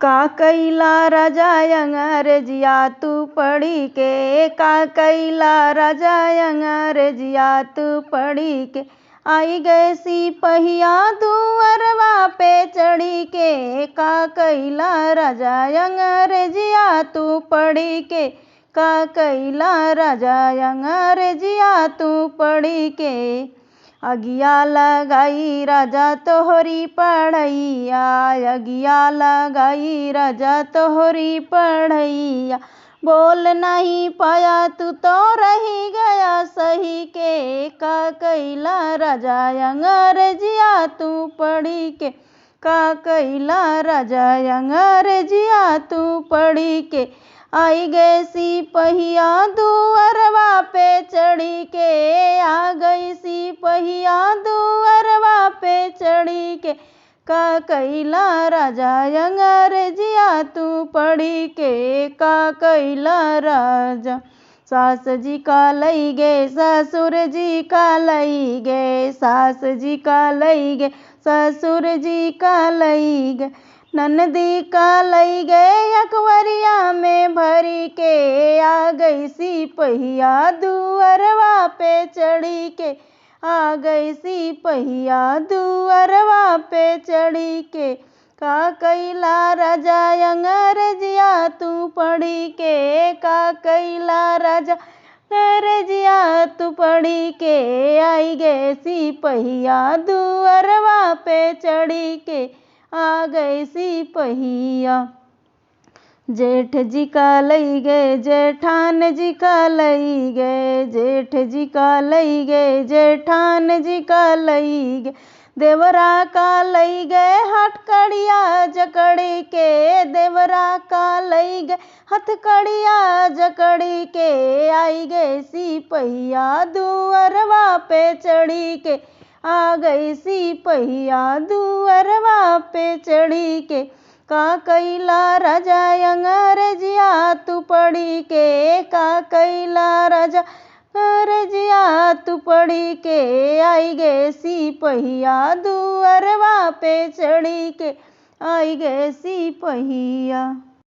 का कैला राजा अंग्रेजिया तू पढ़ी के, का कैला राजा अंग्रेजिया तू पढ़ी के। आई गए सिपहिया दुअरवा पे चढ़ी के, का कैला राजा अंग्रेजिया तू पढ़ी के, का कैला राजा अंग्रेजिया तू पढ़ी के। अगिया लगाई राजा तोहरी पढ़ैया, अगिया लगाई राजा तोहरी पढ़ैया। बोल नहीं पाया तू तो रही गया सही के, का कैला राजा अंग्रेजिया तू पढ़ी के, का कैला राजा अंग्रेजिया तू पढ़ी के। आई गए सिपहिया दुअरवा पे चढ़ी के, आ गई सिपहिया दुअरवा पे चढ़ी के, का कैला राजा अंग्रेजिया तू पढ़ी के, का कैला राजा। सास जी का लई गे ससुर जी का लई गे, सास जी का लई गे ससुर जी का लई गे। ननदी का लई गए अकबरिया में भरी के, आ गई सिपहिया दुअरवा पे चढ़ी के, आ गई सिपहिया दुअरवा पे चढ़ी के। का कैला राजा अंग्रेजिया तू पढ़ी के, का कैला राजा अंग्रेजिया तू पढ़ी के। आई गए सिपहिया दुअरवा पे चढ़ी के, आ गए सिपहिया। जेठ जी का लई गए जेठान जी का लई गए, जेठ जी का लई गए जेठान जी का लई गए। देवरा का लई गए हथकड़िया जकड़ी के, देवरा का लई गए हथकड़िया जकड़ी के। आई गए सिपहिया दुअरवा पे चढ़ी के, आ गई सिपहिया दुअरवा पे चढ़ी के। का कैला राजा अंग्रेजिया तू पढ़ी के, का कैला राजा अंग्रेजिया तू पढ़ी के। आई गए सिपहिया दुअरवा पे चढ़ी के, आई गए सिपहिया।